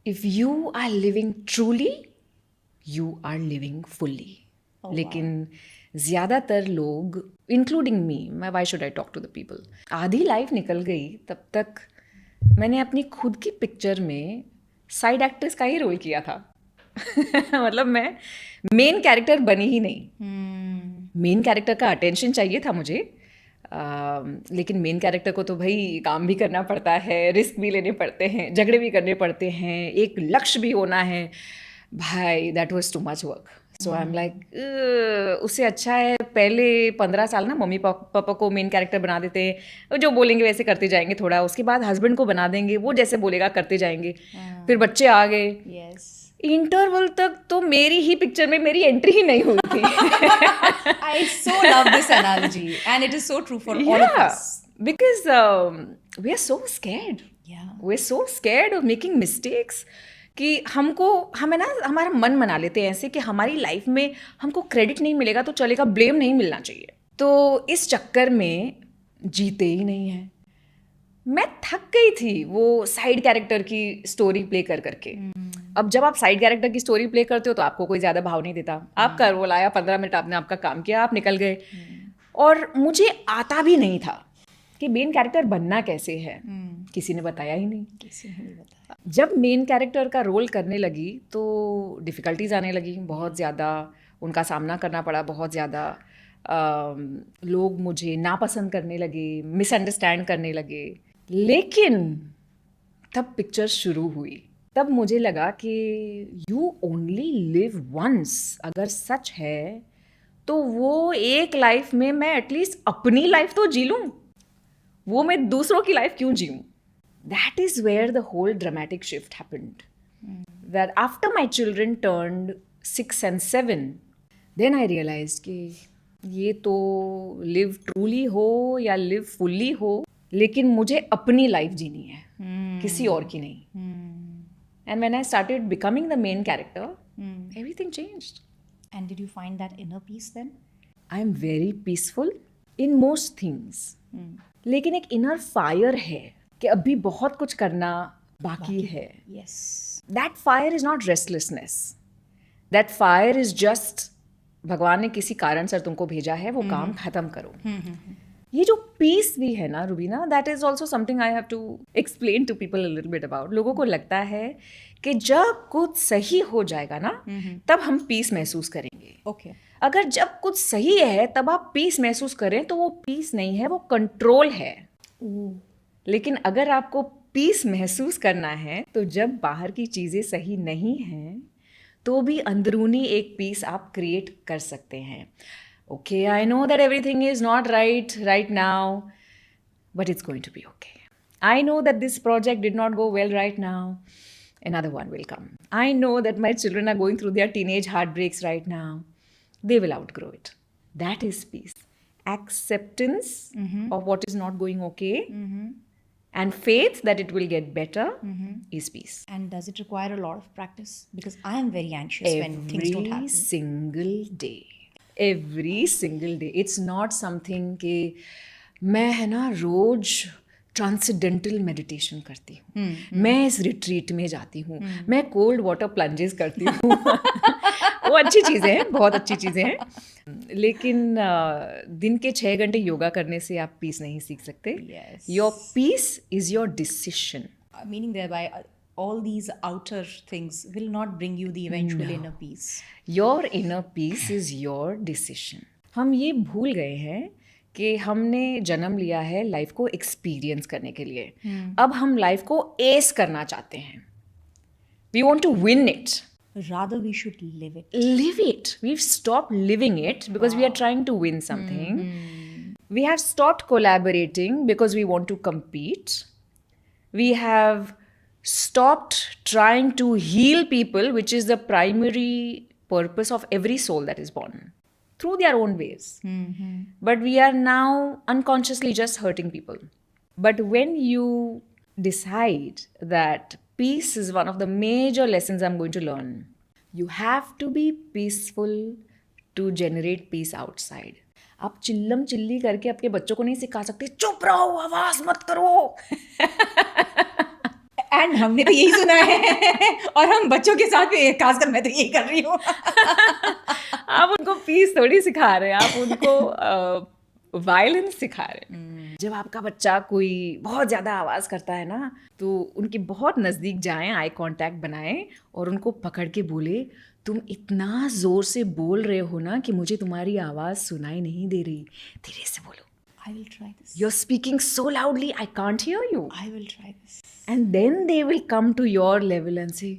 If you are living truly you are living fully. लेकिन ज़्यादातर लोग इंक्लूडिंग मी, मैं why should I talk to the people, आधी life निकल गई तब तक मैंने अपनी खुद की पिक्चर में साइड एक्ट्रेस का ही रोल किया था. मतलब मैं मेन कैरेक्टर बनी ही नहीं. मेन कैरेक्टर का अटेंशन चाहिए था मुझे, लेकिन मेन कैरेक्टर को तो भाई काम भी करना पड़ता है, रिस्क भी लेने पड़ते हैं, झगड़े भी करने पड़ते हैं, एक लक्ष्य भी होना है. भाई that was too much work. So I am like उससे अच्छा है पहले 15 साल ना मम्मी पापा को मेन कैरेक्टर बना देते हैं, जो बोलेंगे वैसे करते जाएंगे, थोड़ा उसके बाद हस्बैंड को बना देंगे, वो जैसे बोलेगा करते जाएंगे. फिर बच्चे आ गए. इंटरवल तक तो मेरी ही पिक्चर में मेरी एंट्री ही नहीं हुई थी. I so love this analogy and it is so true for all of us. Because we are so scared. We are so scared of making mistakes. कि हमें ना हमारा मन बना लेते हैं ऐसे कि हमारी लाइफ में हमको क्रेडिट नहीं मिलेगा तो चलेगा, ब्लेम नहीं मिलना चाहिए. तो इस चक्कर में जीते ही नहीं हैं. मैं थक गई थी वो साइड कैरेक्टर की स्टोरी प्ले कर करके. अब जब आप साइड कैरेक्टर की स्टोरी प्ले करते हो तो आपको कोई ज़्यादा भाव नहीं देता. आपका रोल आया, 15 मिनट आपने आपका काम किया, आप निकल गए. और मुझे आता भी नहीं था कि मेन कैरेक्टर बनना कैसे है. किसी ने बताया ही नहीं. जब मेन कैरेक्टर का रोल करने लगी तो डिफ़िकल्टीज आने लगी बहुत ज़्यादा. उनका सामना करना पड़ा बहुत ज़्यादा. लोग मुझे नापसंद करने लगे, मिसअंडरस्टैंड करने लगे. लेकिन तब पिक्चर शुरू हुई. तब मुझे लगा कि यू ओनली लिव वंस. अगर सच है तो वो एक लाइफ में मैं एटलीस्ट अपनी लाइफ तो जी लूँ, वो मैं दूसरों की लाइफ क्यों जीऊँ. That is where the whole dramatic shift happened. That after my children turned 6 and 7, then I realized कि ये तो live truly हो या live fully हो, लेकिन मुझे अपनी लाइफ जीनी है, किसी और की नहीं. And when I started becoming the main character, everything changed. And did you find that inner peace then? I am very peaceful in most things. लेकिन एक inner fire है कि अभी बहुत कुछ करना बाकी है. Yes. That fire is not restlessness. That fire is just भगवान ने किसी कारण से तुमको भेजा है, वो काम खत्म करो. ये जो पीस भी है ना Rubina, that is also something I have to explain to people a little bit about. लोगों को लगता है कि जब कुछ सही हो जाएगा ना तब हम पीस महसूस करेंगे. Okay. अगर जब कुछ सही है तब आप पीस महसूस करें तो वो पीस नहीं है, वो कंट्रोल है. लेकिन अगर आपको पीस महसूस करना है तो जब बाहर की चीज़ें सही नहीं हैं तो भी अंदरूनी एक पीस आप क्रिएट कर सकते हैं. Okay, I know that everything is not right now, but it's going to be okay. I know that this project did not go well right now, another one will come. I know that my children are going through their teenage heartbreaks right now. They will outgrow it. That is peace. Acceptance of what is not going okay. And faith that it will get better is peace. And does it require a lot of practice? Because I am very anxious when things don't happen. Every single day. It's not something कि मैं है ना रोज transcendental meditation करती हूँ, मैं इस retreat में जाती हूँ, मैं कोल्ड वाटर प्लंजेस करती हूँ. वो अच्छी चीज़ें हैं, बहुत अच्छी चीज़ें हैं, लेकिन दिन के 6 घंटे योगा करने से आप पीस नहीं सीख सकते. Your peace is your decision. Meaning thereby all these outer things will not bring you the eventual inner peace. Your inner peace is your decision. हम ये भूल गए हैं कि हमने जन्म लिया है लाइफ को एक्सपीरियंस करने के लिए. अब हम लाइफ को एस करना चाहते हैं. We want to win it. Rather we should live it. Live it. We've stopped living it because we are trying to win something. We have stopped collaborating because we want to compete. We have stopped trying to heal people, which is the primary purpose of every soul that is born, through their own ways. But we are now unconsciously just hurting people. But when you decide that peace is one of the major lessons I'm going to learn, you have to be peaceful to generate peace outside. आप चिल्लम chilli करके अपने बच्चों को नहीं सिखा सकते चुप रहो, आवाज मत करो. एंड हमने तो यही सुना है और हम बच्चों के साथ भी, खासकर मैं तो यही कर रही हूँ। आप उनको पीस थोड़ी सिखा रहे हैं, आप उनको वायलेंस सिखा रहे हैं। जब आपका बच्चा कोई बहुत ज़्यादा आवाज़ करता है ना, तो उनके बहुत नज़दीक जाएं, आई कांटेक्ट बनाएं और उनको पकड़ के बोले, तुम इतना ज़ोर से बोल रहे हो ना कि मुझे तुम्हारी आवाज़ सुनाई नहीं दे रही, धीरे से बोलो। I will try this. You're speaking so loudly, I can't hear you. I will try this. And then they will come to your level and say,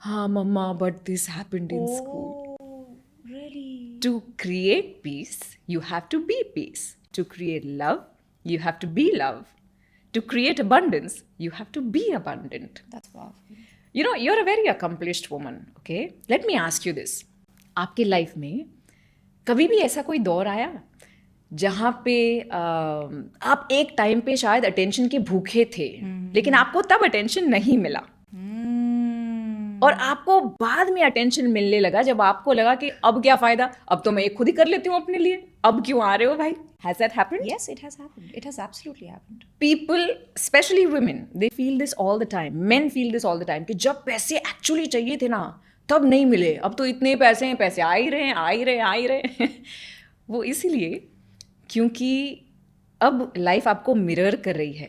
"Ha, Mama, but this happened in school." Oh, really? To create peace, you have to be peace. To create love, you have to be love. To create abundance, you have to be abundant. That's powerful. You know, you're a very accomplished woman, okay? Let me ask you this. आपके life में कभी भी ऐसा कोई दौर आया जहाँ पे आप एक टाइम पे शायद अटेंशन के भूखे थे, लेकिन आपको तब अटेंशन नहीं मिला, और आपको बाद में अटेंशन मिलने लगा जब आपको लगा कि अब क्या फायदा, अब तो मैं ये खुद ही कर लेती हूँ अपने लिए, अब क्यों आ रहे हो भाई? Has that happened? Yes, it has happened. It has absolutely happened. People, especially women, they feel this all the time. Men feel this all the time कि जब पैसे एक्चुअली चाहिए थे ना, तब नहीं मिले, अब तो इतने पैसे हैं, पैसे आ ही रहे हैं, आ ही रहे हैं, आ ही रहे हैं। वो इसीलिए क्योंकि अब लाइफ आपको मिरर कर रही है,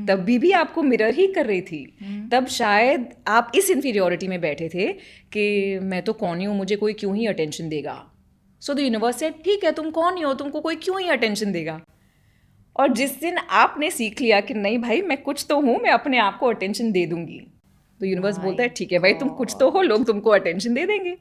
तब भी आपको मिरर ही कर रही थी। तब शायद आप इस इन्फीरियोरिटी में बैठे थे कि मैं तो कौन ही हूँ, मुझे कोई क्यों ही अटेंशन देगा। सो द यूनिवर्स से, ठीक है तुम कौन ही हो, तुमको कोई क्यों ही अटेंशन देगा। और जिस दिन आपने सीख लिया कि नहीं भाई मैं कुछ तो हूँ, मैं अपने आप को अटेंशन दे दूंगी, तो यूनिवर्स बोलता है ठीक है भाई तुम कुछ तो हो, लोग तुमको अटेंशन दे देंगे।